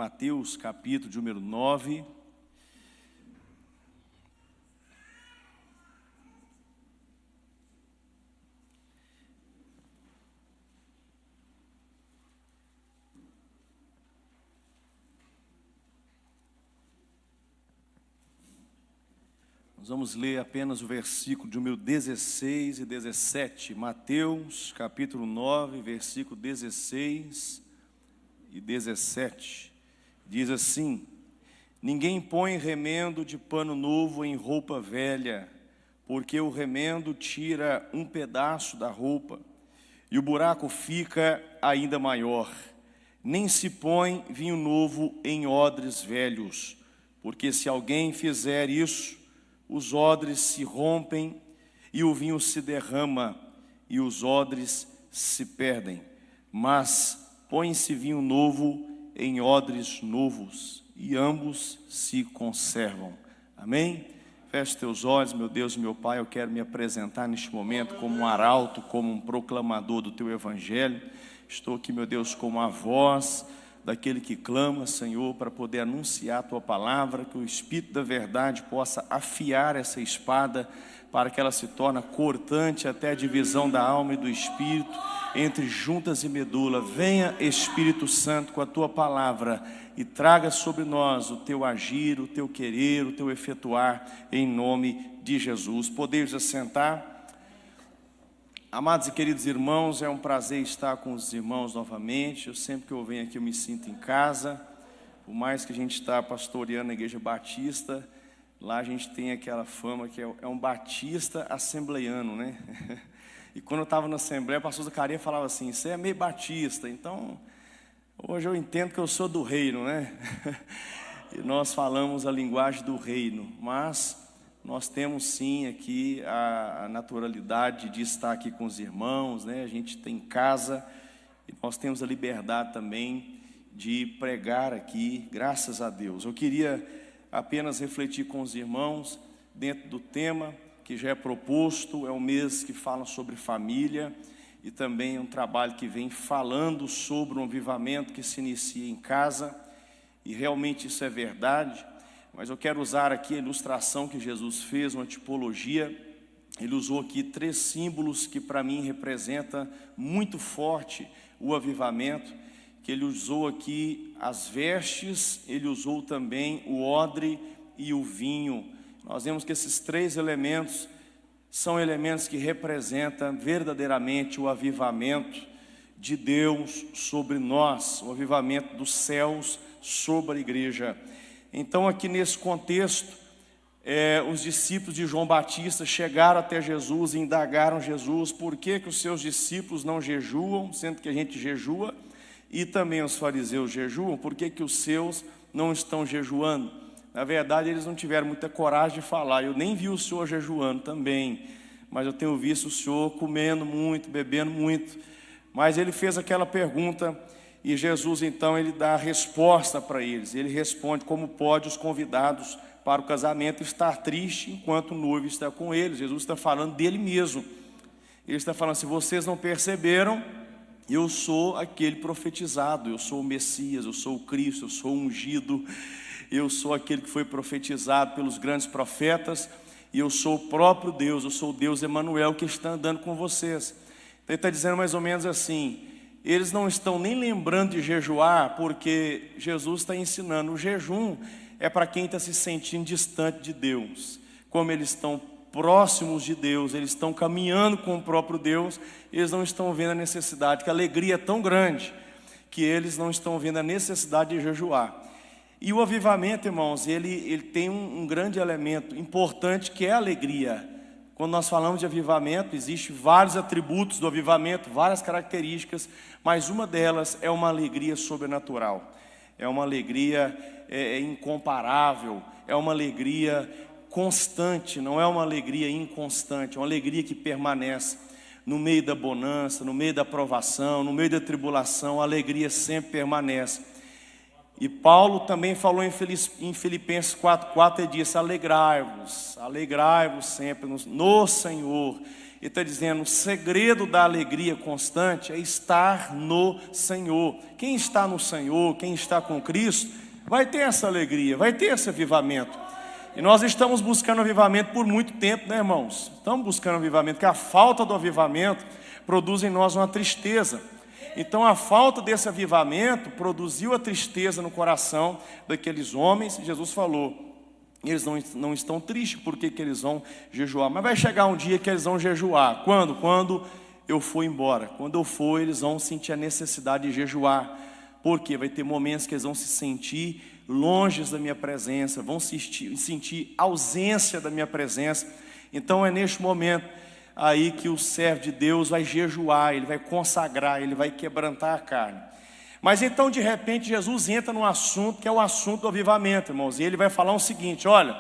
Mateus, capítulo de número 9. Nós vamos ler apenas o versículo de número 16 e 17. Mateus, capítulo 9, versículo 16 e 17. Diz assim: Ninguém põe remendo de pano novo em roupa velha, porque o remendo tira um pedaço da roupa, e o buraco fica ainda maior. Nem se põe vinho novo em odres velhos, porque se alguém fizer isso, os odres se rompem e o vinho se derrama e os odres se perdem. Mas põe-se vinho novo em odres novos e ambos se conservam. Amém? Feche teus olhos, meu Deus e meu Pai. Eu quero me apresentar neste momento como um arauto, como um proclamador do Teu Evangelho. Estou aqui, meu Deus, como a voz daquele que clama, Senhor, para poder anunciar a Tua palavra, que o Espírito da verdade possa afiar essa espada, para que ela se torne cortante até a divisão da alma e do Espírito, entre juntas e medula. Venha, Espírito Santo, com a Tua palavra e traga sobre nós o Teu agir, o Teu querer, o Teu efetuar, em nome de Jesus. Podeis assentar. Amados e queridos irmãos, é um prazer estar com os irmãos novamente. Eu sempre que eu venho aqui eu me sinto em casa. Por mais que a gente está pastoreando a Igreja Batista, lá a gente tem aquela fama que é um batista assembleiano, né? E quando eu estava na Assembleia, o pastor Zacarias falava assim: você é meio batista. Então, hoje eu entendo que eu sou do reino, né? E nós falamos a linguagem do reino, mas nós temos sim aqui a naturalidade de estar aqui com os irmãos, né? A gente tem casa e nós temos a liberdade também de pregar aqui, graças a Deus. Eu queria apenas refletir com os irmãos dentro do tema que já é proposto. É um mês que fala sobre família e também é um trabalho que vem falando sobre um avivamento que se inicia em casa, e realmente isso é verdade. Mas eu quero usar aqui a ilustração que Jesus fez, uma tipologia. Ele usou aqui 3 símbolos que para mim representa muito forte o avivamento. Que ele usou aqui as vestes, ele usou também o odre e o vinho. Nós vemos que esses 3 elementos são elementos que representam verdadeiramente o avivamento de Deus sobre nós, o avivamento dos céus sobre a igreja. Então, aqui nesse contexto, os discípulos de João Batista chegaram até Jesus e indagaram Jesus por que os seus discípulos não jejuam, sendo que a gente jejua, e também os fariseus jejuam, por que os seus não estão jejuando? Na verdade, eles não tiveram muita coragem de falar. Eu nem vi o Senhor jejuando também, mas eu tenho visto o Senhor comendo muito, bebendo muito. Mas ele fez aquela pergunta, e Jesus então ele dá a resposta para eles. Ele responde: como pode os convidados para o casamento estar triste enquanto o noivo está com eles? Jesus está falando dele mesmo. Ele está falando assim: vocês não perceberam? Eu sou aquele profetizado, eu sou o Messias, eu sou o Cristo, eu sou o ungido, eu sou aquele que foi profetizado pelos grandes profetas, e eu sou o próprio Deus, eu sou o Deus Emanuel que está andando com vocês. Então ele está dizendo mais ou menos assim: eles não estão nem lembrando de jejuar, porque Jesus está ensinando. O jejum é para quem está se sentindo distante de Deus. Como eles estão próximos de Deus, eles estão caminhando com o próprio Deus, eles não estão vendo a necessidade, que a alegria é tão grande, que eles não estão vendo a necessidade de jejuar. E o avivamento, irmãos, ele tem um grande elemento importante, que é a alegria. Quando nós falamos de avivamento, existem vários atributos do avivamento, várias características, mas uma delas é uma alegria sobrenatural. É uma alegria incomparável, é uma alegria constante, não é uma alegria inconstante, é uma alegria que permanece no meio da bonança, no meio da provação, no meio da tribulação. A alegria sempre permanece. E Paulo também falou em Filipenses 4:4, ele disse: alegrai-vos sempre no Senhor. Ele está dizendo, o segredo da alegria constante é estar no Senhor. Quem está no Senhor, quem está com Cristo, vai ter essa alegria, vai ter esse avivamento. E nós estamos buscando avivamento por muito tempo, né, irmãos? Estamos buscando avivamento, porque a falta do avivamento produz em nós uma tristeza. Então a falta desse avivamento produziu a tristeza no coração daqueles homens. E Jesus falou, eles não estão tristes porque eles vão jejuar. Mas vai chegar um dia que eles vão jejuar. Quando? Quando eu for embora. Quando eu for, eles vão sentir a necessidade de jejuar. Porque vai ter momentos que eles vão se sentir longe da minha presença, vão sentir ausência da minha presença. Então é neste momento aí que o servo de Deus vai jejuar, ele vai consagrar, ele vai quebrantar a carne. Mas então de repente Jesus entra num assunto que é o assunto do avivamento, irmãos. E ele vai falar o seguinte, olha,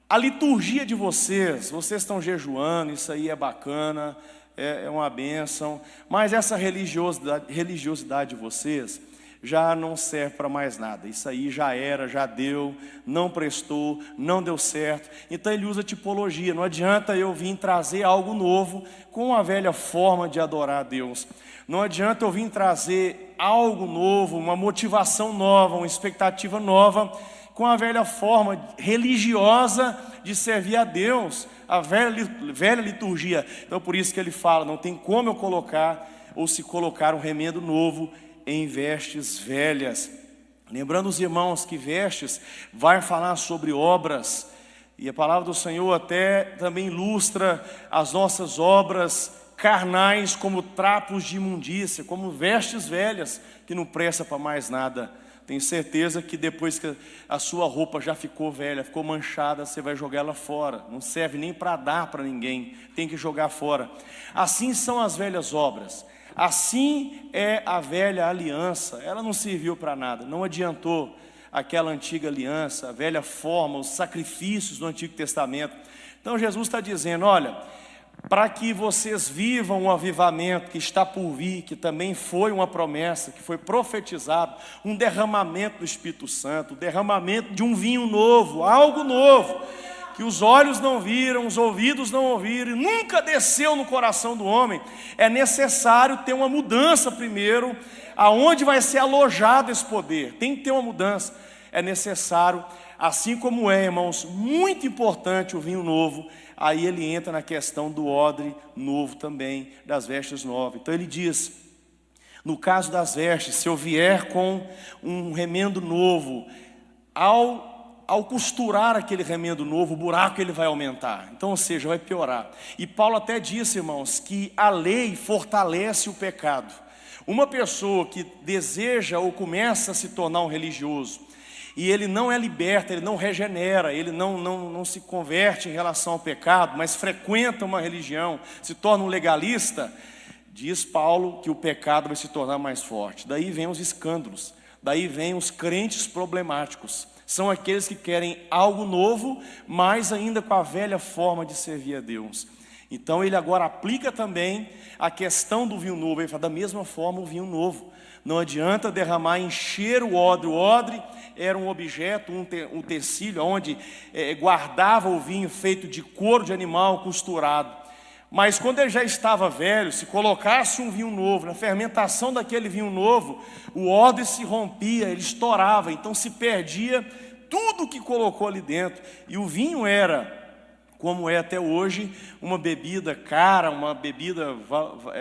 a liturgia de vocês estão jejuando, isso aí é bacana, é uma bênção. Mas essa religiosidade de vocês já não serve para mais nada. Isso aí já era, já deu, não prestou, não deu certo. Então ele usa tipologia. Não adianta eu vir trazer algo novo com a velha forma de adorar a Deus. Não adianta eu vir trazer algo novo, uma motivação nova, uma expectativa nova, com a velha forma religiosa de servir a Deus, a velha liturgia. Então por isso que ele fala, não tem como eu colocar ou se colocar um remendo novo em vestes velhas. Lembrando os irmãos que vestes vai falar sobre obras, e a palavra do Senhor até também ilustra as nossas obras carnais como trapos de imundícia, como vestes velhas que não prestam para mais nada. Tenho certeza que depois que a sua roupa já ficou velha, ficou manchada, você vai jogar ela fora. Não serve nem para dar para ninguém, tem que jogar fora. Assim são as velhas obras. Assim é a velha aliança, ela não serviu para nada, não adiantou aquela antiga aliança, a velha forma, os sacrifícios do Antigo Testamento. Então Jesus está dizendo, olha, para que vocês vivam um avivamento que está por vir, que também foi uma promessa, que foi profetizado, um derramamento do Espírito Santo, o derramamento de um vinho novo, algo novo, que os olhos não viram, os ouvidos não ouviram, e nunca desceu no coração do homem. É necessário ter uma mudança primeiro, aonde vai ser alojado esse poder. Tem que ter uma mudança. É necessário, assim como é, irmãos, muito importante o vinho novo. Aí ele entra na questão do odre novo também, das vestes novas. Então ele diz, no caso das vestes, se eu vier com um remendo novo, ao costurar aquele remendo novo, o buraco ele vai aumentar. Então, ou seja, vai piorar. E Paulo até disse, irmãos, que a lei fortalece o pecado. Uma pessoa que deseja ou começa a se tornar um religioso, e ele não é liberto, ele não regenera, ele não se converte em relação ao pecado, mas frequenta uma religião, se torna um legalista, diz Paulo que o pecado vai se tornar mais forte. Daí vem os escândalos, daí vem os crentes problemáticos. São aqueles que querem algo novo, mas ainda com a velha forma de servir a Deus. Então ele agora aplica também a questão do vinho novo. Ele fala, da mesma forma o vinho novo. Não adianta derramar, encher o odre. O odre era um objeto, um utensílio, onde guardava o vinho feito de couro de animal costurado. Mas quando ele já estava velho, se colocasse um vinho novo, na fermentação daquele vinho novo, o odre se rompia, ele estourava, então se perdia tudo que colocou ali dentro. E o vinho era, como é até hoje, uma bebida cara, uma bebida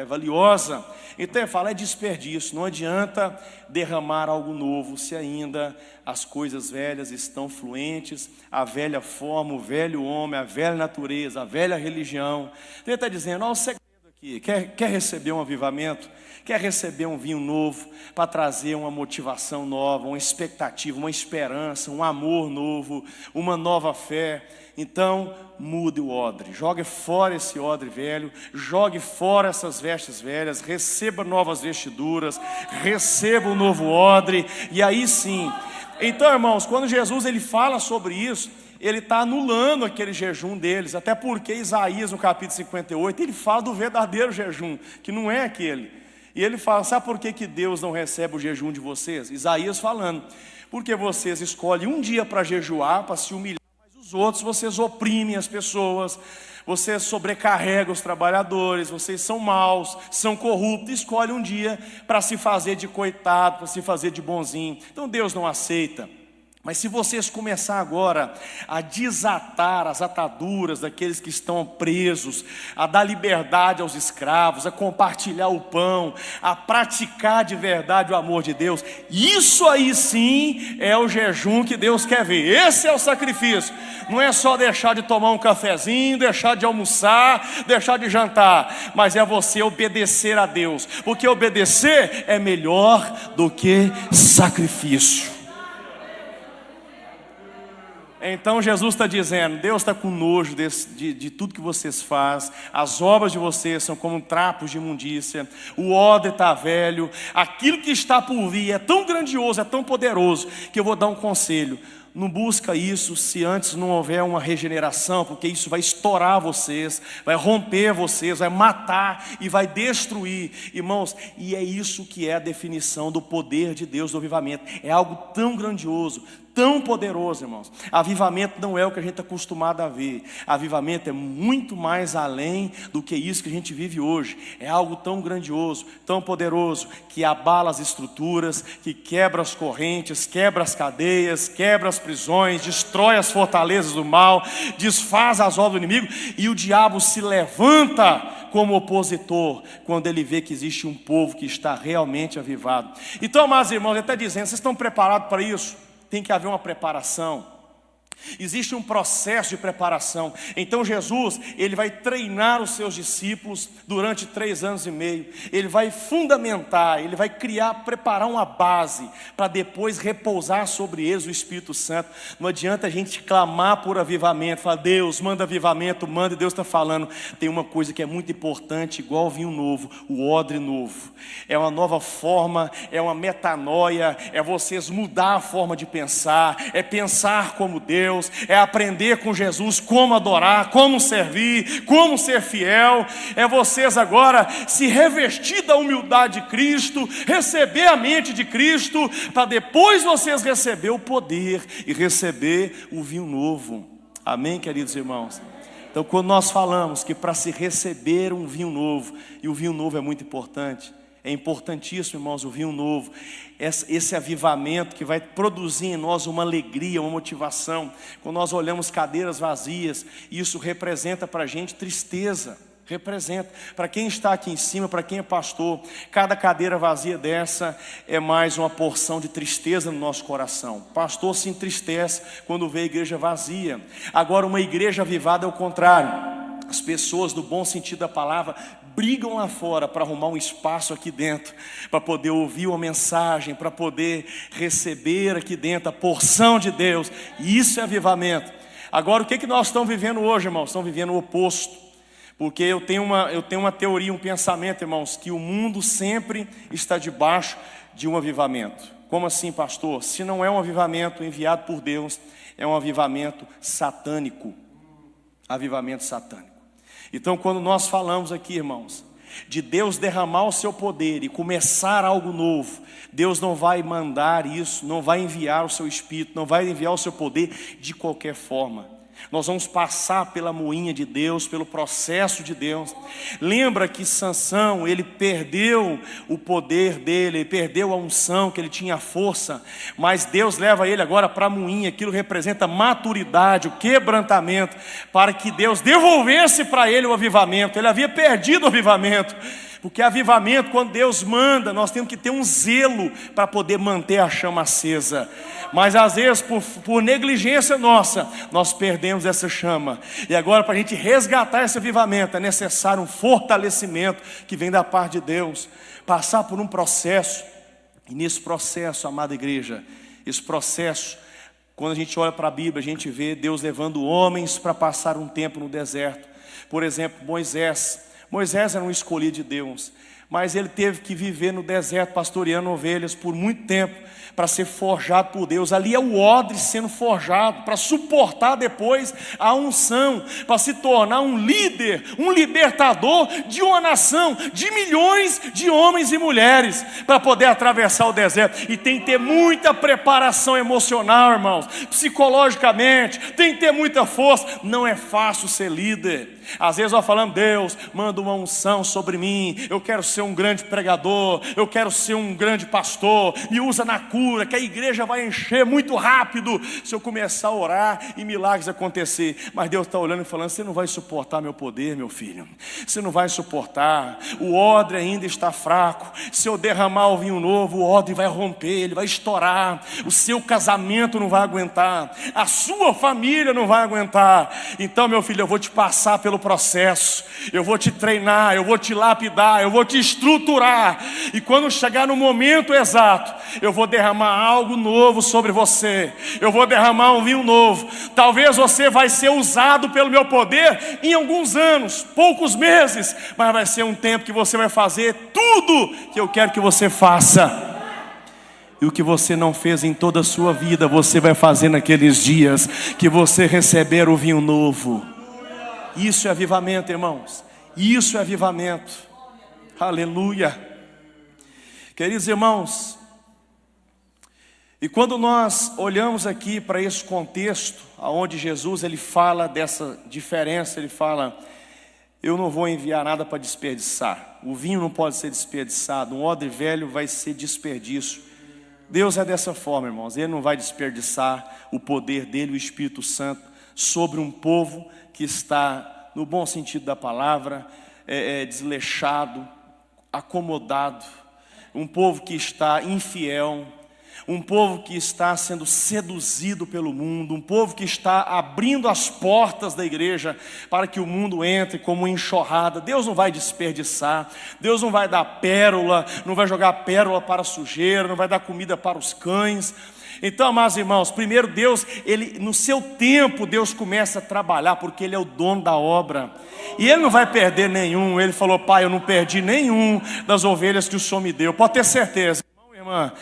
valiosa. Então ele fala, é desperdício, não adianta derramar algo novo se ainda as coisas velhas estão fluentes, a velha forma, o velho homem, a velha natureza, a velha religião. Então ele está dizendo, olha o segredo aqui, quer receber um avivamento? Quer receber um vinho novo para trazer uma motivação nova, uma expectativa, uma esperança, um amor novo, uma nova fé? Então mude o odre, jogue fora esse odre velho, jogue fora essas vestes velhas, receba novas vestiduras, receba um novo odre, e aí sim. Então, irmãos, quando Jesus ele fala sobre isso, ele está anulando aquele jejum deles, até porque Isaías no capítulo 58, ele fala do verdadeiro jejum, que não é aquele. E ele fala, sabe por que Deus não recebe o jejum de vocês? Isaías falando, porque vocês escolhem um dia para jejuar, para se humilhar, Os outros, vocês oprimem as pessoas, vocês sobrecarregam os trabalhadores, vocês são maus, são corruptos, escolhe um dia para se fazer de coitado, para se fazer de bonzinho. Então Deus não aceita. Mas se vocês começar agora a desatar as ataduras daqueles que estão presos, a dar liberdade aos escravos, a compartilhar o pão, a praticar de verdade o amor de Deus, isso aí sim é o jejum que Deus quer ver. Esse é o sacrifício. Não é só deixar de tomar um cafezinho, deixar de almoçar, deixar de jantar, mas é você obedecer a Deus, porque obedecer é melhor do que sacrifício. Então Jesus está dizendo, Deus está com nojo de tudo que vocês fazem, as obras de vocês são como trapos de imundícia, o odre está velho, aquilo que está por vir é tão grandioso, é tão poderoso, que eu vou dar um conselho: não busca isso se antes não houver uma regeneração, porque isso vai estourar vocês, vai romper vocês, vai matar e vai destruir, irmãos. E é isso que é a definição do poder de Deus do avivamento. É algo tão grandioso, tão poderoso, irmãos. Avivamento não é o que a gente está acostumado a ver. Avivamento é muito mais além do que isso que a gente vive hoje. É algo tão grandioso, tão poderoso, que abala as estruturas, que quebra as correntes, quebra as cadeias, quebra as prisões, destrói as fortalezas do mal, desfaz as obras do inimigo, e o diabo se levanta como opositor quando ele vê que existe um povo que está realmente avivado. Então, amados irmãos, ele está dizendo, vocês estão preparados para isso? Tem que haver uma preparação. Existe um processo de preparação. Então Jesus, ele vai treinar os seus discípulos durante 3 anos e meio. Ele vai fundamentar, ele vai preparar uma base para depois repousar sobre eles o Espírito Santo. Não adianta a gente clamar por avivamento, falar, Deus, manda avivamento, manda, e Deus está falando. Tem uma coisa que é muito importante, igual o vinho novo, o odre novo. É uma nova forma, é uma metanoia, é vocês mudar a forma de pensar, é pensar como Deus, é aprender com Jesus como adorar, como servir, como ser fiel. É vocês agora se revestir da humildade de Cristo, receber a mente de Cristo, para depois vocês receber o poder e receber o vinho novo. Amém, queridos irmãos? Então, quando nós falamos que para se receber um vinho novo, e o vinho novo é muito importante, é importantíssimo, irmãos, o vinho novo, esse avivamento que vai produzir em nós uma alegria, uma motivação. Quando nós olhamos cadeiras vazias, isso representa para a gente tristeza. Representa, para quem está aqui em cima, para quem é pastor, cada cadeira vazia dessa é mais uma porção de tristeza no nosso coração. O pastor se entristece quando vê a igreja vazia. Agora, uma igreja avivada é o contrário. As pessoas, no bom sentido da palavra, brigam lá fora para arrumar um espaço aqui dentro, para poder ouvir uma mensagem, para poder receber aqui dentro a porção de Deus. E isso é avivamento. Agora, o que nós estamos vivendo hoje, irmãos? Estamos vivendo o oposto. Porque eu tenho uma teoria, um pensamento, irmãos, que o mundo sempre está debaixo de um avivamento. Como assim, pastor? Se não é um avivamento enviado por Deus, é um avivamento satânico. Avivamento satânico. Então, quando nós falamos aqui, irmãos, de Deus derramar o seu poder e começar algo novo, Deus não vai mandar isso, não vai enviar o seu Espírito, não vai enviar o seu poder de qualquer forma. Nós vamos passar pela moinha de Deus, pelo processo de Deus. Lembra que Sansão, ele perdeu o poder dele, ele perdeu a unção, que ele tinha a força, mas Deus leva ele agora para a moinha. Aquilo representa maturidade, o quebrantamento, para que Deus devolvesse para ele o avivamento. Ele havia perdido o avivamento, porque avivamento, quando Deus manda, nós temos que ter um zelo para poder manter a chama acesa. Mas às vezes por negligência nossa, nós perdemos essa chama. E agora, para a gente resgatar esse avivamento, é necessário um fortalecimento que vem da parte de Deus. Passar por um processo. E nesse processo, amada igreja, esse processo, quando a gente olha para a Bíblia, a gente vê Deus levando homens para passar um tempo no deserto. Por exemplo, Moisés era um escolhido de Deus, Mas ele teve que viver no deserto pastoreando ovelhas por muito tempo para ser forjado por Deus. Ali é o odre sendo forjado para suportar depois a unção, para se tornar um líder, um libertador de uma nação, de milhões de homens e mulheres, para poder atravessar o deserto. E tem que ter muita preparação emocional, irmãos, psicologicamente, tem que ter muita força. Não é fácil ser líder. Às vezes nós falamos: Deus, manda uma unção sobre mim, eu quero ser um grande pregador, eu quero ser um grande pastor, me usa na cura, que a igreja vai encher muito rápido se eu começar a orar e milagres acontecer. Mas Deus está olhando e falando: você não vai suportar meu poder, meu filho, você não vai suportar, o odre ainda está fraco. Se eu derramar o vinho novo, o odre vai romper, ele vai estourar, o seu casamento não vai aguentar, a sua família não vai aguentar. Então, meu filho, eu vou te passar pelo processo, eu vou te treinar, eu vou te lapidar, eu vou te estruturar, e quando chegar no momento exato, eu vou derramar algo novo sobre você, eu vou derramar um vinho novo. Talvez você vai ser usado pelo meu poder em alguns anos, poucos meses, mas vai ser um tempo que você vai fazer tudo que eu quero que você faça. E o que você não fez em toda a sua vida, você vai fazer naqueles dias que você receber o vinho novo. Isso é avivamento, irmãos. Isso é avivamento. Aleluia. Queridos irmãos, e quando nós olhamos aqui para esse contexto, onde Jesus ele fala dessa diferença, ele fala: eu não vou enviar nada para desperdiçar. O vinho não pode ser desperdiçado, um odre velho vai ser desperdício. Deus é dessa forma, irmãos. Ele não vai desperdiçar o poder dele, o Espírito Santo, sobre um povo que está, no bom sentido da palavra, desleixado, acomodado, um povo que está infiel, um povo que está sendo seduzido pelo mundo, um povo que está abrindo as portas da igreja para que o mundo entre como enxurrada. Deus não vai desperdiçar, Deus não vai dar pérola, não vai jogar pérola para a sujeira, não vai dar comida para os cães. Então, amados irmãos, primeiro Deus, Ele, no seu tempo, Deus começa a trabalhar, porque Ele é o dono da obra, e Ele não vai perder nenhum. Ele falou: Pai, eu não perdi nenhum das ovelhas que o Senhor me deu. Pode ter certeza, irmão e irmã,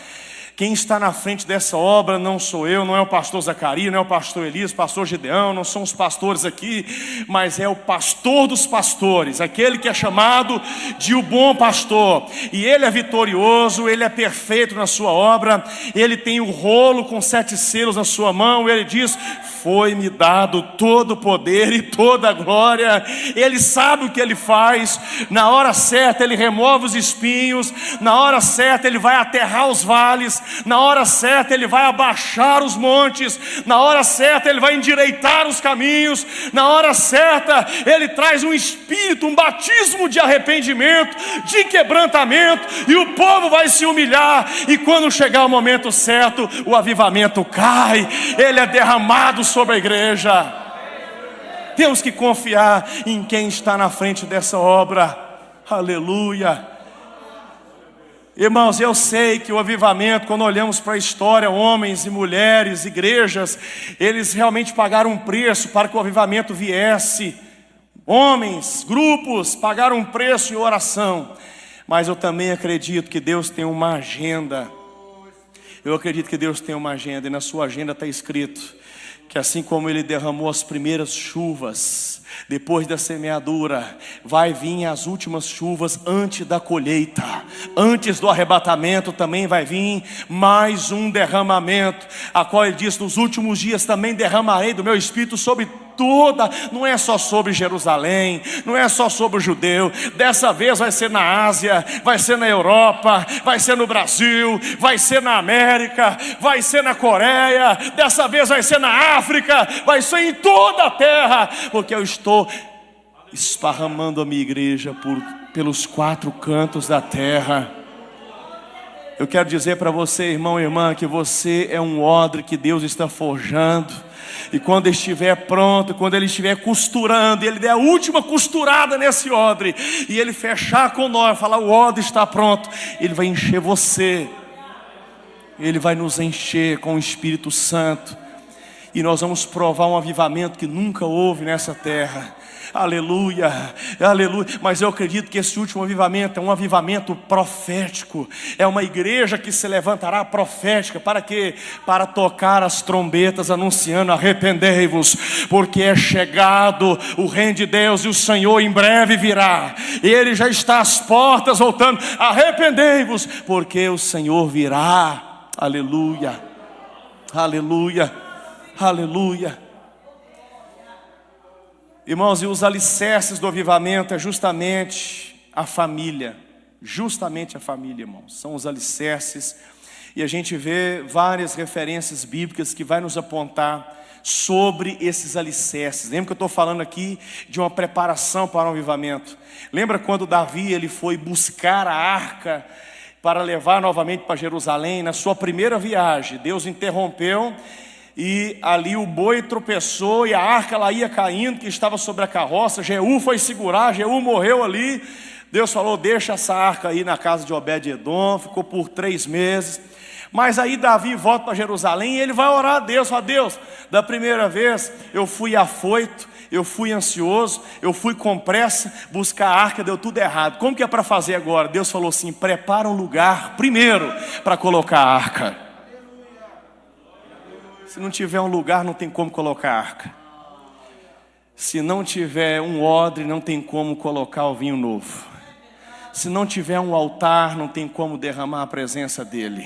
quem está na frente dessa obra não sou eu, não é o pastor Zacarias, não é o pastor Elias, pastor Gideão, não são os pastores aqui, mas é o pastor dos pastores, aquele que é chamado de o bom pastor. E ele é vitorioso, ele é perfeito na sua obra, ele tem o rolo com 7 selos na sua mão. Ele diz: foi-me dado todo o poder e toda a glória. Ele sabe o que ele faz. Na hora certa ele remove os espinhos, na hora certa ele vai aterrar os vales, na hora certa ele vai abaixar os montes, na hora certa ele vai endireitar os caminhos, na hora certa ele traz um espírito, um batismo de arrependimento, de quebrantamento, e o povo vai se humilhar. E quando chegar o momento certo, o avivamento cai, ele é derramado sobre a igreja. Temos que confiar em quem está na frente dessa obra. Aleluia. Irmãos, eu sei que o avivamento, quando olhamos para a história, homens e mulheres, igrejas, eles realmente pagaram um preço para que o avivamento viesse. Homens, grupos, pagaram um preço em oração. Mas eu também acredito que Deus tem uma agenda. Eu acredito que Deus tem uma agenda, e na sua agenda está escrito que assim como Ele derramou as primeiras chuvas, depois da semeadura, vai vir as últimas chuvas antes da colheita, antes do arrebatamento também vai vir mais um derramamento, a qual Ele diz: nos últimos dias também derramarei do meu Espírito sobre toda, não é só sobre Jerusalém, não é só sobre o judeu. Dessa vez vai ser na Ásia, vai ser na Europa, vai ser no Brasil, vai ser na América, vai ser na Coreia, dessa vez vai ser na África, vai ser em toda a terra, porque eu estou esparramando a minha igreja pelos 4 cantos da terra. Eu quero dizer para você, irmão e irmã, que você é um odre que Deus está forjando. E quando estiver pronto, quando Ele estiver costurando, Ele der a última costurada nesse odre, e Ele fechar com nós, falar: o odre está pronto, Ele vai encher você. Ele vai nos encher com o Espírito Santo. e nós vamos provar um avivamento que nunca houve nessa terra. Aleluia, aleluia. Mas eu acredito que esse último avivamento é um avivamento profético. É uma igreja que se levantará profética. Para quê? Para tocar as trombetas anunciando: arrependei-vos, porque é chegado o reino de Deus e o Senhor em breve virá. Ele já está às portas voltando. Arrependei-vos, porque o Senhor virá. Aleluia, aleluia, aleluia. Irmãos, e os alicerces do avivamento é justamente a família. Justamente a família, irmãos. São os alicerces. E a gente vê várias referências bíblicas que vai nos apontar sobre esses alicerces. Lembra que eu estou falando aqui de uma preparação para um avivamento? Lembra quando Davi ele foi buscar a arca para levar novamente para Jerusalém? Na sua primeira viagem, Deus interrompeu, e ali o boi tropeçou e a arca ela ia caindo, que estava sobre a carroça. Jeú foi segurar, Jeú morreu ali. Deus falou: deixa essa arca aí na casa de Obed-edom. Ficou por 3 meses. Mas aí Davi volta para Jerusalém e ele vai orar a Deus. Fala: Deus, da primeira vez eu fui afoito, eu fui ansioso, eu fui com pressa buscar a arca, deu tudo errado. Como que é para fazer agora? Deus falou assim: prepara um lugar primeiro para colocar a arca. Se não tiver um lugar, não tem como colocar a arca. Se não tiver um odre, não tem como colocar o vinho novo. Se não tiver um altar, não tem como derramar a presença dele.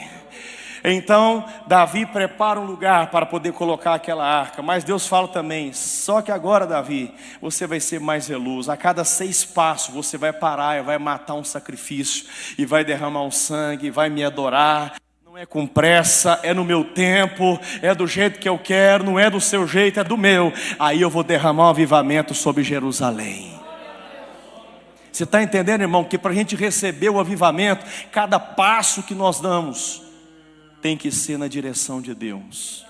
Então Davi prepara um lugar para poder colocar aquela arca. Mas Deus fala também: só que agora, Davi, você vai ser mais zeloso. A cada 6 passos você vai parar e vai matar um sacrifício, e vai derramar um sangue, e vai me adorar. Não é com pressa, é no meu tempo, é do jeito que eu quero, não é do seu jeito, é do meu. Aí eu vou derramar um avivamento sobre Jerusalém. Você está entendendo, irmão, que para a gente receber o avivamento, cada passo que nós damos tem que ser na direção de Deus.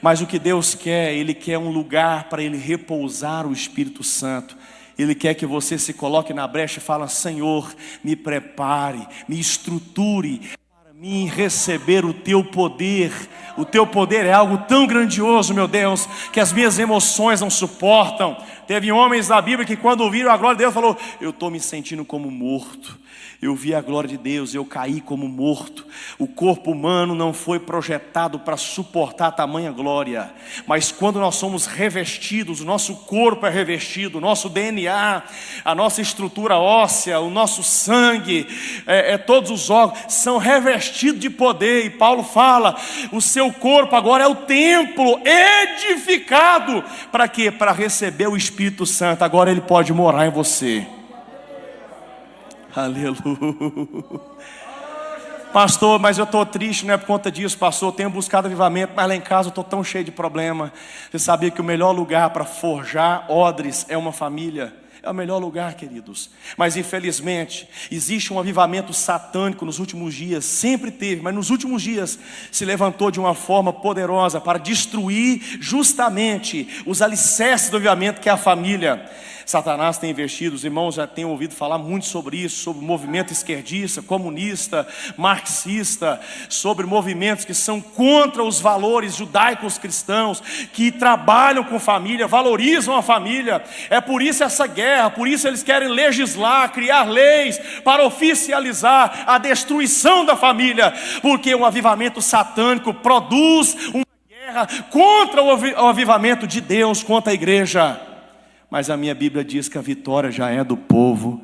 Mas o que Deus quer, Ele quer um lugar para Ele repousar o Espírito Santo. Ele quer que você se coloque na brecha e fale: Senhor, me prepare, me estruture para mim receber o Teu poder. O Teu poder é algo tão grandioso, meu Deus, que as minhas emoções não suportam. Teve homens da Bíblia que quando ouviram a glória de Deus falou: eu estou me sentindo como morto. Eu vi a glória de Deus, eu caí como morto. O corpo humano não foi projetado para suportar tamanha glória. Mas quando nós somos revestidos, o nosso corpo é revestido, o nosso DNA, a nossa estrutura óssea, o nosso sangue, todos os órgãos são revestidos de poder. E Paulo fala: o seu corpo agora é o templo edificado. Para quê? Para receber o Espírito Santo. Agora ele pode morar em você. Aleluia. Pastor, mas eu estou triste, não é por conta disso, pastor. Eu tenho buscado avivamento, mas lá em casa eu estou tão cheio de problema. Você sabia que o melhor lugar para forjar odres é uma família? É o melhor lugar, queridos. Mas infelizmente existe um avivamento satânico nos últimos dias. Sempre teve, mas nos últimos dias se levantou de uma forma poderosa para destruir justamente os alicerces do avivamento, que é a família. Satanás tem investido, os irmãos já têm ouvido falar muito sobre isso, sobre o movimento esquerdista, comunista, marxista, sobre movimentos que são contra os valores judaicos cristãos, que trabalham com família, valorizam a família. É por isso essa guerra, por isso eles querem legislar, criar leis para oficializar a destruição da família, porque o avivamento satânico produz uma guerra contra o avivamento de Deus, contra a igreja. Mas a minha Bíblia diz que a vitória já é do povo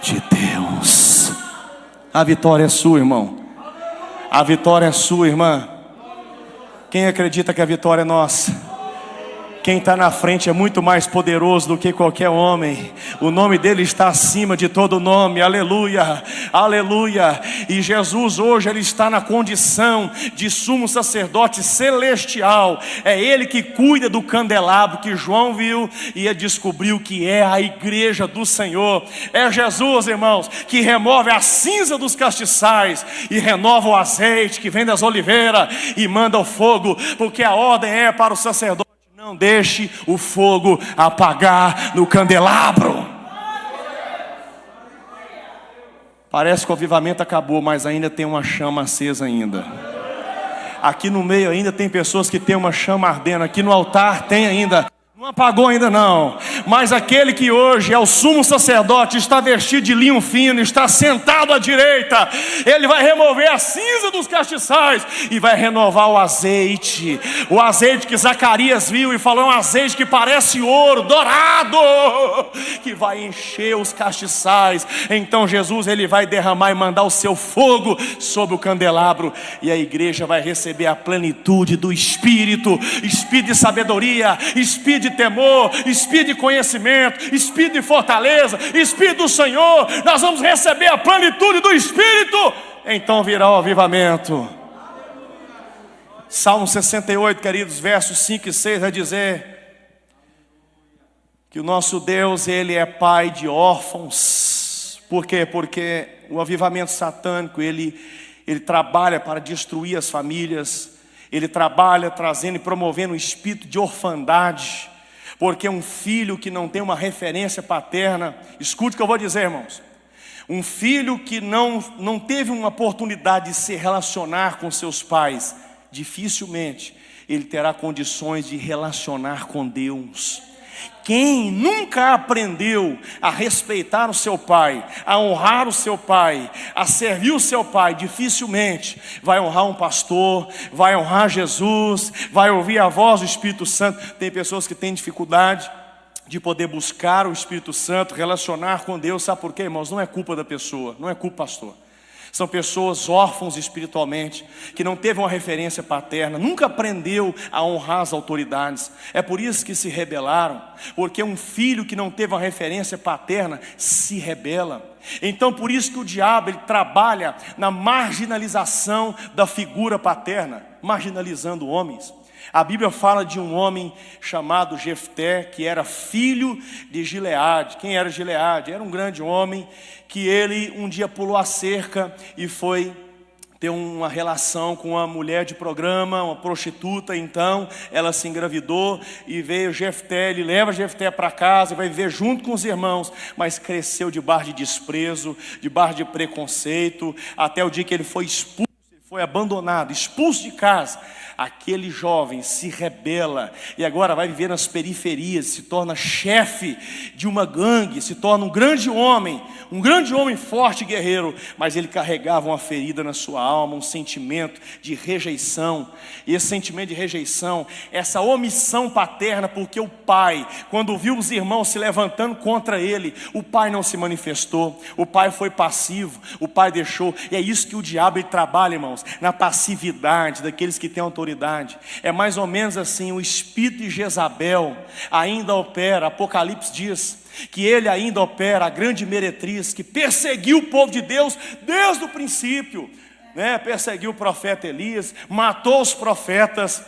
de Deus. A vitória é sua, irmão. A vitória é sua, irmã. Quem acredita que a vitória é nossa? Quem está na frente é muito mais poderoso do que qualquer homem. O nome dele está acima de todo nome. Aleluia, aleluia. E Jesus hoje ele está na condição de sumo sacerdote celestial. É ele que cuida do candelabro que João viu e descobriu que é a igreja do Senhor. É Jesus, irmãos, que remove a cinza dos castiçais e renova o azeite que vem das oliveiras e manda o fogo, porque a ordem é para o sacerdote: não deixe o fogo apagar no candelabro. Parece que o avivamento acabou, mas ainda tem uma chama acesa ainda. Aqui no meio ainda tem pessoas que têm uma chama ardendo. Aqui no altar tem ainda. Não apagou ainda não, mas aquele que hoje é o sumo sacerdote, está vestido de linho fino, está sentado à direita, ele vai remover a cinza dos castiçais e vai renovar o azeite que Zacarias viu e falou, um azeite que parece ouro, dourado, que vai encher os castiçais. Então Jesus, ele vai derramar e mandar o seu fogo sobre o candelabro, e a igreja vai receber a plenitude do Espírito, Espírito de sabedoria, Espírito de temor, Espírito de conhecimento, Espírito de fortaleza, Espírito do Senhor. Nós vamos receber a plenitude do Espírito, então virá o avivamento. Salmo 68, queridos, versos 5 e 6 vai dizer que o nosso Deus, ele é pai de órfãos. Por quê? Porque o avivamento satânico, ele trabalha para destruir as famílias, ele trabalha trazendo e promovendo um espírito de orfandade. Porque um filho que não tem uma referência paterna, escute o que eu vou dizer, irmãos, um filho que não teve uma oportunidade de se relacionar com seus pais, dificilmente ele terá condições de relacionar com Deus. Quem nunca aprendeu a respeitar o seu pai, a honrar o seu pai, a servir o seu pai, dificilmente vai honrar um pastor, vai honrar Jesus, vai ouvir a voz do Espírito Santo. Tem pessoas que têm dificuldade de poder buscar o Espírito Santo, relacionar com Deus. Sabe por quê, irmãos? Não é culpa da pessoa, não é culpa do pastor. São pessoas órfãos espiritualmente, que não teve uma referência paterna, nunca aprendeu a honrar as autoridades. É por isso que se rebelaram, porque um filho que não teve uma referência paterna se rebela. Então por isso que o diabo, ele trabalha na marginalização da figura paterna, marginalizando homens. A Bíblia fala de um homem chamado Jefté, que era filho de Gileade. Quem era Gileade? Era um grande homem que ele um dia pulou a cerca e foi ter uma relação com uma mulher de programa, uma prostituta. Então ela se engravidou e veio Jefté, ele leva Jefté para casa, vai viver junto com os irmãos, mas cresceu debaixo de desprezo, debaixo de preconceito, até o dia que ele foi expulso, foi abandonado, expulso de casa. Aquele jovem se rebela e agora vai viver nas periferias, se torna chefe de uma gangue, se torna um grande homem forte e guerreiro, mas ele carregava uma ferida na sua alma, um sentimento de rejeição. E esse sentimento de rejeição, essa omissão paterna, porque o pai, quando viu os irmãos se levantando contra ele, o pai não se manifestou, o pai foi passivo, o pai deixou. E é isso que o diabo, ele trabalha, irmãos, na passividade daqueles que têm autoridade. É mais ou menos assim, o espírito de Jezabel ainda opera. Apocalipse diz que ele ainda opera, a grande meretriz que perseguiu o povo de Deus desde o princípio, perseguiu o profeta Elias, matou os profetas.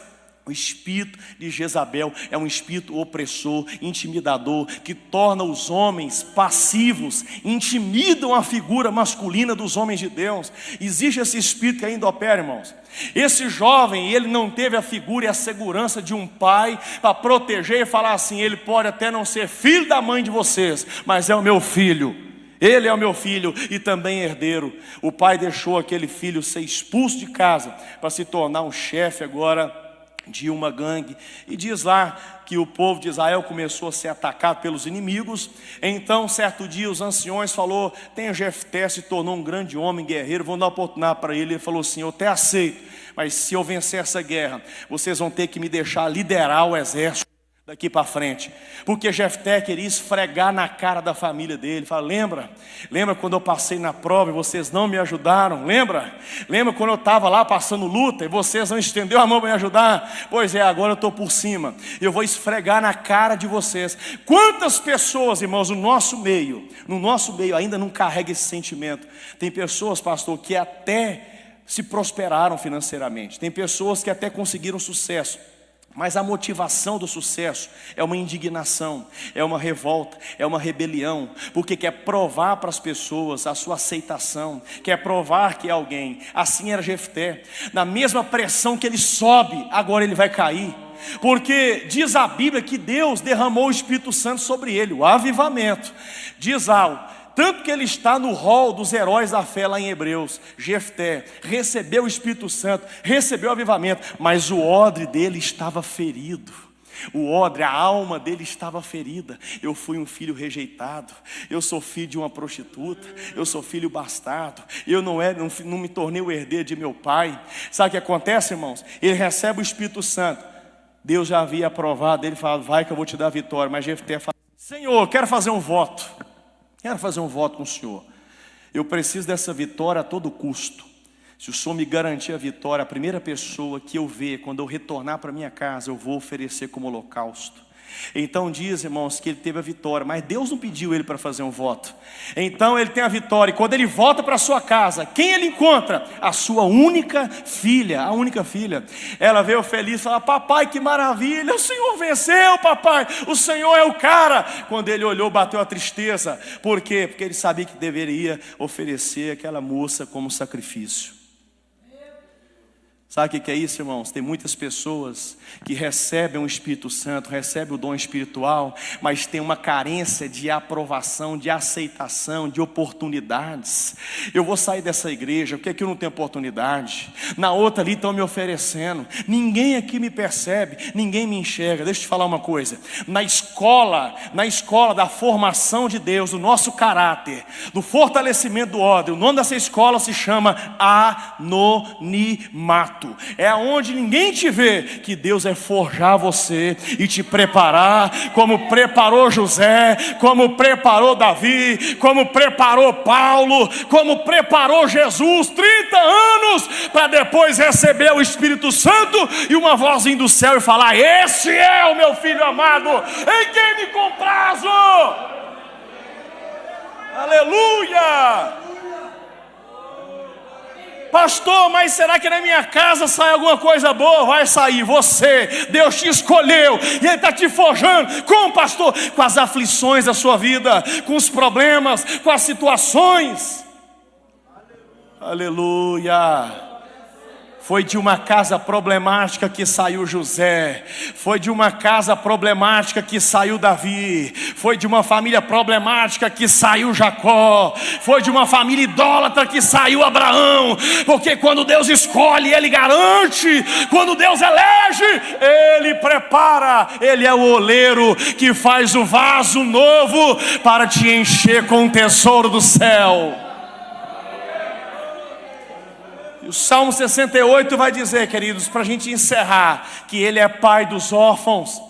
O espírito de Jezabel é um espírito opressor, intimidador, que torna os homens passivos, intimidam a figura masculina dos homens de Deus. Existe esse espírito que ainda opera, irmãos. Esse jovem, ele não teve a figura e a segurança de um pai para proteger e falar assim: ele pode até não ser filho da mãe de vocês, mas é o meu filho. Ele é o meu filho e também herdeiro. O pai deixou aquele filho ser expulso de casa para se tornar um chefe agora de uma gangue. E diz lá que o povo de Israel começou a ser atacado pelos inimigos. Então certo dia os anciões falou: tem Jefté, se tornou um grande homem guerreiro, vão dar oportunidade para ele. Ele falou assim: eu até aceito, mas se eu vencer essa guerra, vocês vão ter que me deixar liderar o exército daqui para frente. Porque Jefté queria esfregar na cara da família dele. Fala: lembra quando eu passei na prova e vocês não me ajudaram? Lembra quando eu estava lá passando luta e vocês não estenderam a mão para me ajudar? Pois é, agora eu estou por cima, eu vou esfregar na cara de vocês. Quantas pessoas, irmãos, no nosso meio ainda não carrega esse sentimento? Tem pessoas, pastor, que até se prosperaram financeiramente, tem pessoas que até conseguiram sucesso, mas a motivação do sucesso é uma indignação, é uma revolta, é uma rebelião, porque quer provar para as pessoas a sua aceitação, quer provar que é alguém. Assim era Jefté. Na mesma pressão que ele sobe, agora ele vai cair, porque diz a Bíblia que Deus derramou o Espírito Santo sobre ele, o avivamento. Diz lá, Tanto que ele está no rol dos heróis da fé lá em Hebreus. Jefté recebeu o Espírito Santo, recebeu o avivamento, mas o odre dele estava ferido. O odre, a alma dele estava ferida. Eu fui um filho rejeitado, eu sou filho de uma prostituta, eu sou filho bastardo, eu não me tornei o herdeiro de meu pai. Sabe o que acontece, irmãos? Ele recebe o Espírito Santo. Deus já havia aprovado, ele fala, vai que eu vou te dar a vitória. Mas Jefté fala, Senhor, quero fazer um voto com o Senhor. Eu preciso dessa vitória a todo custo. Se o Senhor me garantir a vitória, a primeira pessoa que eu ver, quando eu retornar para minha casa, eu vou oferecer como holocausto. Então diz, irmãos, que ele teve a vitória, mas Deus não pediu ele para fazer um voto. Então ele tem a vitória, e quando ele volta para sua casa, quem ele encontra? A sua única filha, a única filha. Ela veio feliz, fala, papai, que maravilha, o Senhor venceu, papai, o Senhor é o cara. Quando ele olhou, bateu a tristeza. Por quê? Porque ele sabia que deveria oferecer aquela moça como sacrifício. Sabe o que é isso, irmãos? Tem muitas pessoas que recebem o Espírito Santo, recebem o dom espiritual, mas tem uma carência de aprovação, de aceitação, de oportunidades. Eu vou sair dessa igreja, porque aqui eu não tenho oportunidade. Na outra ali estão me oferecendo. Ninguém aqui me percebe, ninguém me enxerga. Deixa eu te falar uma coisa. Na escola da formação de Deus, do nosso caráter, do fortalecimento do ódio, o nome dessa escola se chama anonimato. É onde ninguém te vê, que Deus é forjar você e te preparar, como preparou José, como preparou Davi, como preparou Paulo, como preparou Jesus, 30 anos, para depois receber o Espírito Santo e uma vozinha do céu e falar, esse é o meu filho amado, em quem me comprazo. Aleluia! Pastor, mas será que na minha casa sai alguma coisa boa? Vai sair, Deus te escolheu, e Ele está te forjando. Como, pastor? Com as aflições da sua vida, com os problemas, com as situações. Aleluia! Foi de uma casa problemática que saiu José. Foi de uma casa problemática que saiu Davi. Foi de uma família problemática que saiu Jacó. Foi de uma família idólatra que saiu Abraão. Porque quando Deus escolhe, Ele garante. Quando Deus elege, Ele prepara. Ele é o oleiro que faz o vaso novo para te encher com o tesouro do céu. O Salmo 68 vai dizer, queridos, para a gente encerrar, que Ele é pai dos órfãos.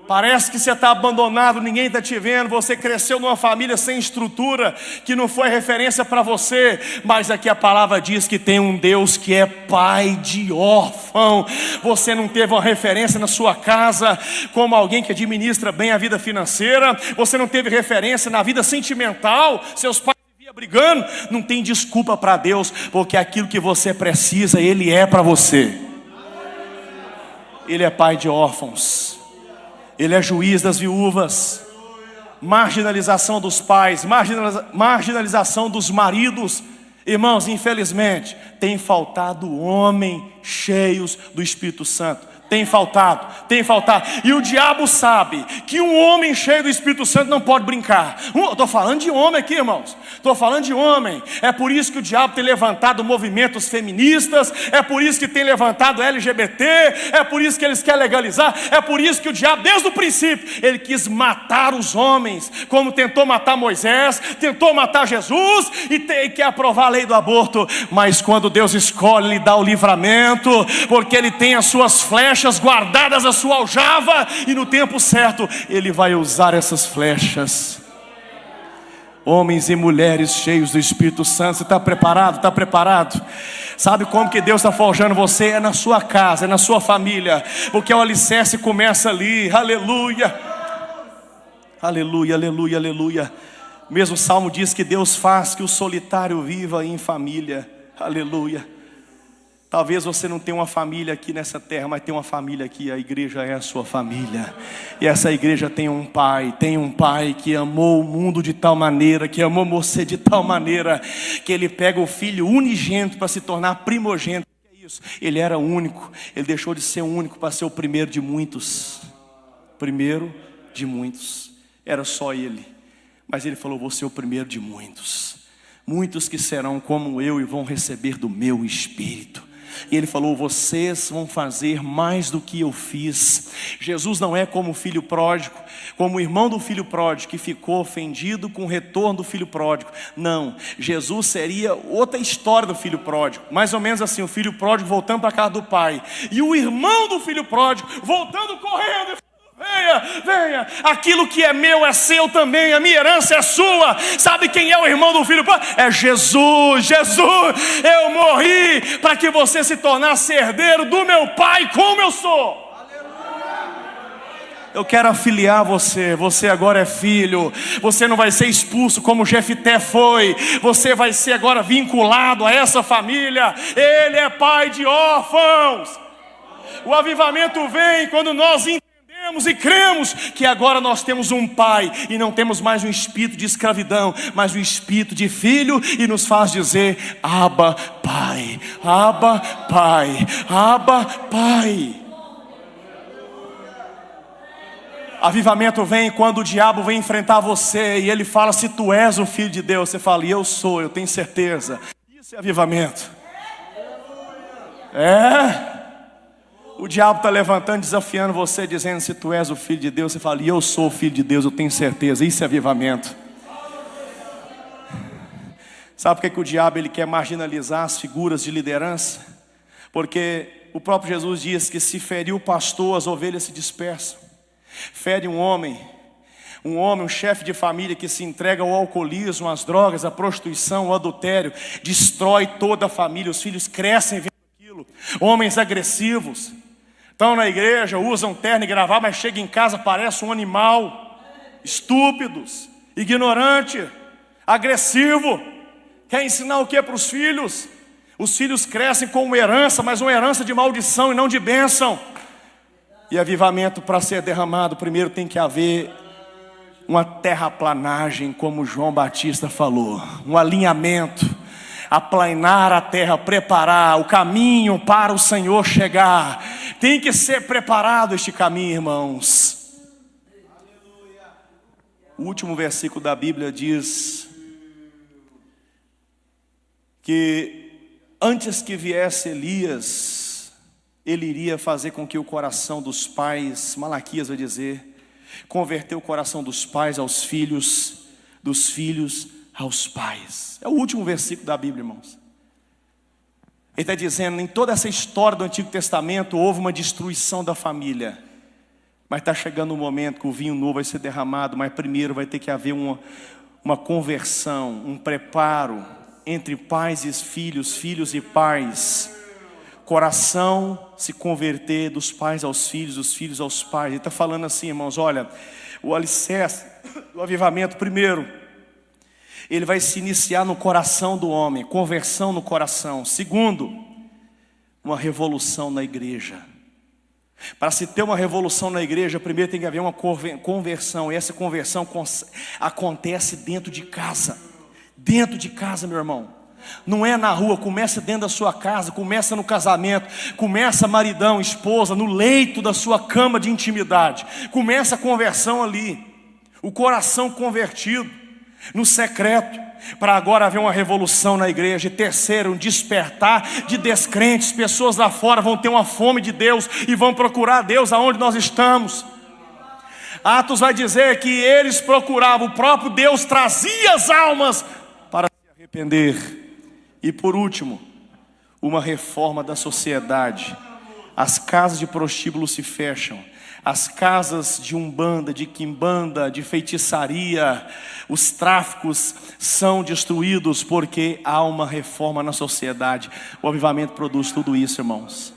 Parece que você está abandonado, ninguém está te vendo, você cresceu numa família sem estrutura, que não foi referência para você, mas aqui a palavra diz que tem um Deus que é pai de órfão. Você não teve uma referência na sua casa como alguém que administra bem a vida financeira, você não teve referência na vida sentimental, seus pais brigando, não tem desculpa para Deus, porque aquilo que você precisa, Ele é para você. Ele é pai de órfãos, Ele é juiz das viúvas. Marginalização dos pais, marginalização dos maridos. Irmãos, infelizmente, tem faltado homens cheios do Espírito Santo. Tem faltado. E o diabo sabe que um homem cheio do Espírito Santo não pode brincar. Estou falando de homem aqui, irmãos. Estou falando de homem. É por isso que o diabo tem levantado movimentos feministas. É por isso que tem levantado LGBT. É por isso que eles querem legalizar. É por isso que o diabo, desde o princípio, ele quis matar os homens. Como tentou matar Moisés, tentou matar Jesus e quer aprovar a lei do aborto. Mas quando Deus escolhe, Ele dá o livramento, porque Ele tem as suas flechas guardadas a sua aljava, e no tempo certo Ele vai usar essas flechas. Homens e mulheres cheios do Espírito Santo. Você está preparado? Está preparado? Sabe como que Deus está forjando você? É na sua casa, é na sua família, porque o alicerce começa ali. Aleluia, aleluia, aleluia, aleluia. O mesmo Salmo diz que Deus faz que o solitário viva em família. Aleluia. Talvez você não tenha uma família aqui nessa terra, mas tem uma família aqui, a igreja é a sua família. E essa igreja tem um pai que amou o mundo de tal maneira, que amou você de tal maneira, que Ele pega o filho unigênito para se tornar primogênito. Que é isso? Ele era único, Ele deixou de ser único para ser o primeiro de muitos. Primeiro de muitos, era só Ele. Mas ele falou: vou ser o primeiro de muitos. Muitos que serão como eu e vão receber do meu Espírito. E ele falou: vocês vão fazer mais do que eu fiz. Jesus não é como o filho pródigo, como o irmão do filho pródigo que ficou ofendido com o retorno do filho pródigo. Não, Jesus seria outra história do filho pródigo. Mais ou menos assim, o filho pródigo voltando para a casa do pai, e o irmão do filho pródigo voltando correndo. Venha, venha, aquilo que é meu é seu também, a minha herança é sua. Sabe quem é o irmão do filho? É Jesus. Jesus, eu morri para que você se tornasse herdeiro do meu Pai como eu sou. Eu quero afiliar você. Você agora é filho. Você não vai ser expulso como Jefté foi. Você vai ser agora vinculado a essa família. Ele é pai de órfãos. O avivamento vem quando nós entendemos e cremos que agora nós temos um pai, e não temos mais um espírito de escravidão, mas um espírito de filho, e nos faz dizer: Abba, Pai, Abba, Pai, Abba, Pai. Avivamento vem quando o diabo vem enfrentar você e ele fala: se tu és o filho de Deus, você fala: e eu sou, eu tenho certeza. Isso é avivamento. O diabo está levantando, desafiando você, dizendo: se tu és o filho de Deus, você fala: e eu sou o filho de Deus, eu tenho certeza. Isso é avivamento. Sabe por que o diabo ele quer marginalizar as figuras de liderança? Porque o próprio Jesus diz que se ferir o pastor, as ovelhas se dispersam. Fere um homem, um chefe de família que se entrega ao alcoolismo, às drogas, à prostituição, ao adultério, destrói toda a família. Os filhos crescem vendo aquilo. Homens agressivos, estão na igreja, usam terno e gravata, mas chegam em casa, parece um animal. Estúpidos, ignorante, agressivo. Quer ensinar o que para os filhos? Os filhos crescem com uma herança, mas uma herança de maldição e não de bênção. E avivamento, para ser derramado, primeiro tem que haver uma terraplanagem, como João Batista falou. Um alinhamento, aplanar a terra, preparar o caminho para o Senhor chegar. Tem que ser preparado este caminho, irmãos. O último versículo da Bíblia diz que antes que viesse Elias, ele iria fazer com que o coração dos pais, Malaquias vai dizer, converter o coração dos pais aos filhos, dos filhos aos pais. É o último versículo da Bíblia, irmãos. Ele está dizendo: em toda essa história do Antigo Testamento houve uma destruição da família, mas está chegando um momento que o vinho novo vai ser derramado, mas primeiro vai ter que haver uma conversão, um preparo entre pais e filhos, filhos e pais. Coração se converter dos pais aos filhos, dos filhos aos pais. Ele está falando assim, irmãos: olha, o alicerce do avivamento, primeiro, ele vai se iniciar no coração do homem, conversão no coração. Segundo, uma revolução na igreja. Para se ter uma revolução na igreja, primeiro tem que haver uma conversão. E essa conversão acontece dentro de casa. Dentro de casa, meu irmão. Não é na rua, começa dentro da sua casa, começa no casamento, começa maridão, esposa, no leito da sua cama de intimidade. Começa a conversão ali, o coração convertido no secreto, para agora haver uma revolução na igreja. E terceiro, um despertar de descrentes. Pessoas lá fora vão ter uma fome de Deus e vão procurar Deus aonde nós estamos. Atos vai dizer que eles procuravam, o próprio Deus trazia as almas para se arrepender. E por último, uma reforma da sociedade. As casas de prostíbulo se fecham, as casas de umbanda, de quimbanda, de feitiçaria, os tráficos são destruídos, porque há uma reforma na sociedade. O avivamento produz tudo isso, irmãos.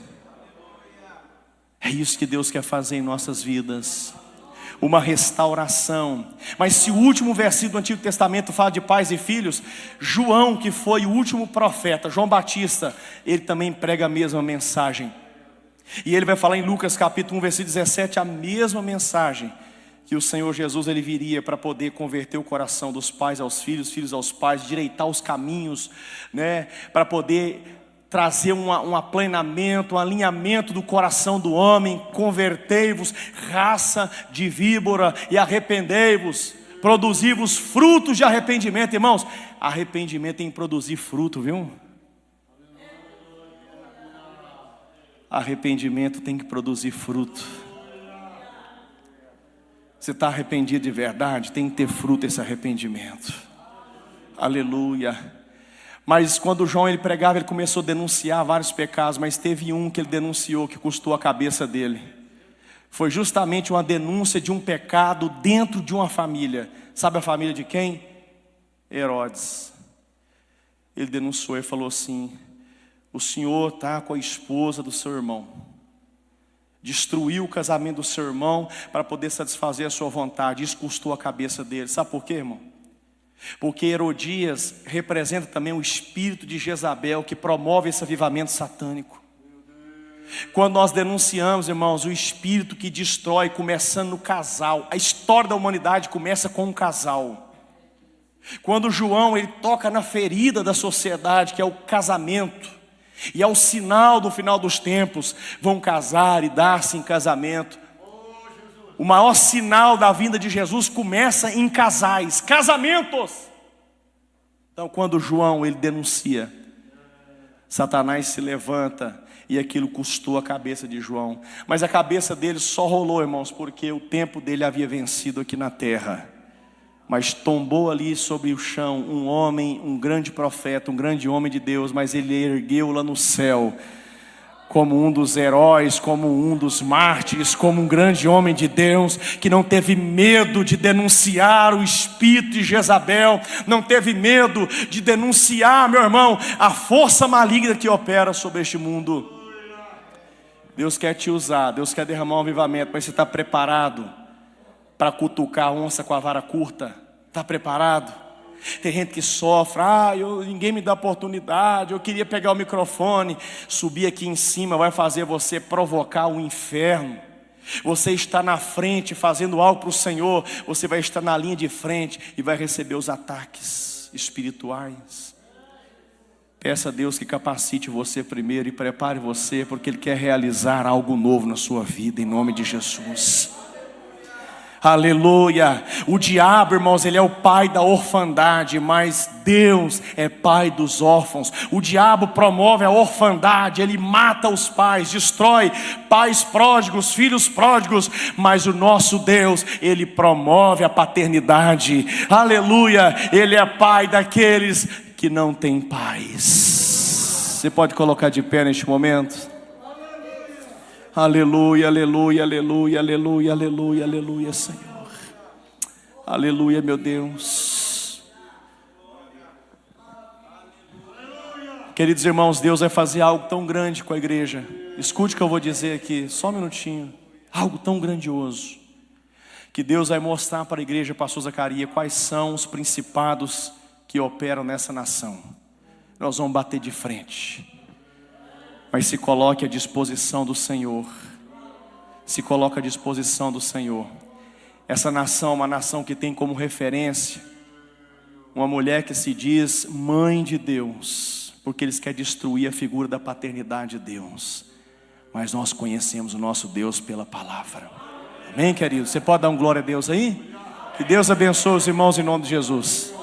É isso que Deus quer fazer em nossas vidas. Uma restauração. Mas se o último versículo do Antigo Testamento fala de pais e filhos, João, que foi o último profeta, João Batista, ele também prega a mesma mensagem. E ele vai falar em Lucas capítulo 1, versículo 17, a mesma mensagem, que o Senhor Jesus ele viria para poder converter o coração dos pais aos filhos, filhos aos pais, direitar os caminhos, né, para poder trazer um aplanamento, um alinhamento do coração do homem. Convertei-vos, raça de víbora, e arrependei-vos, Produzivos frutos de arrependimento. Irmãos, arrependimento tem que produzir fruto, viu? Arrependimento tem que produzir fruto. Você está arrependido de verdade? Tem que ter fruto esse arrependimento. Aleluia. Mas quando João ele pregava, ele começou a denunciar vários pecados, mas teve um que ele denunciou que custou a cabeça dele. Foi justamente uma denúncia de um pecado dentro de uma família. Sabe a família de quem? Herodes. Ele denunciou e falou assim: o senhor está com a esposa do seu irmão. Destruiu o casamento do seu irmão para poder satisfazer a sua vontade. Isso custou a cabeça dele. Sabe por quê, irmão? Porque Herodias representa também o espírito de Jezabel, que promove esse avivamento satânico. Quando nós denunciamos, irmãos, o espírito que destrói, começando no casal. A história da humanidade começa com um casal. Quando João ele toca na ferida da sociedade, que é o casamento, e ao sinal do final dos tempos, vão casar e dar-se em casamento. O maior sinal da vinda de Jesus começa em casais, casamentos. Então quando João ele denuncia, Satanás se levanta e aquilo custou a cabeça de João. Mas a cabeça dele só rolou, irmãos, porque o tempo dele havia vencido aqui na terra. Mas tombou ali sobre o chão um homem, um grande profeta, um grande homem de Deus, mas ele ergueu lá no céu como um dos heróis, como um dos mártires, como um grande homem de Deus, que não teve medo de denunciar o espírito de Jezabel, não teve medo de denunciar, meu irmão, a força maligna que opera sobre este mundo. Deus quer te usar, Deus quer derramar um avivamento, mas você está preparado para cutucar a onça com a vara curta? Está preparado? Tem gente que sofre, ninguém me dá oportunidade, eu queria pegar o microfone, subir aqui em cima, vai fazer você provocar o inferno. Você está na frente fazendo algo para o Senhor, você vai estar na linha de frente e vai receber os ataques espirituais. Peça a Deus que capacite você primeiro e prepare você, porque Ele quer realizar algo novo na sua vida, em nome de Jesus. Aleluia. O diabo, irmãos, ele é o pai da orfandade, mas Deus é pai dos órfãos. O diabo promove a orfandade, ele mata os pais, destrói pais pródigos, filhos pródigos, mas o nosso Deus, ele promove a paternidade. Aleluia. Ele é pai daqueles que não têm pais. Você pode colocar de pé neste momento? Aleluia, aleluia, aleluia, aleluia, aleluia, aleluia, Senhor. Aleluia, meu Deus. Queridos irmãos, Deus vai fazer algo tão grande com a igreja. Escute o que eu vou dizer aqui, só um minutinho. Algo tão grandioso, que Deus vai mostrar para a igreja, pastor Zacarias, quais são os principados que operam nessa nação. Nós vamos bater de frente. Mas se coloque à disposição do Senhor. Se coloque à disposição do Senhor. Essa nação é uma nação que tem como referência uma mulher que se diz mãe de Deus, porque eles querem destruir a figura da paternidade de Deus. Mas nós conhecemos o nosso Deus pela palavra. Amém, querido? Você pode dar um glória a Deus aí? Que Deus abençoe os irmãos em nome de Jesus.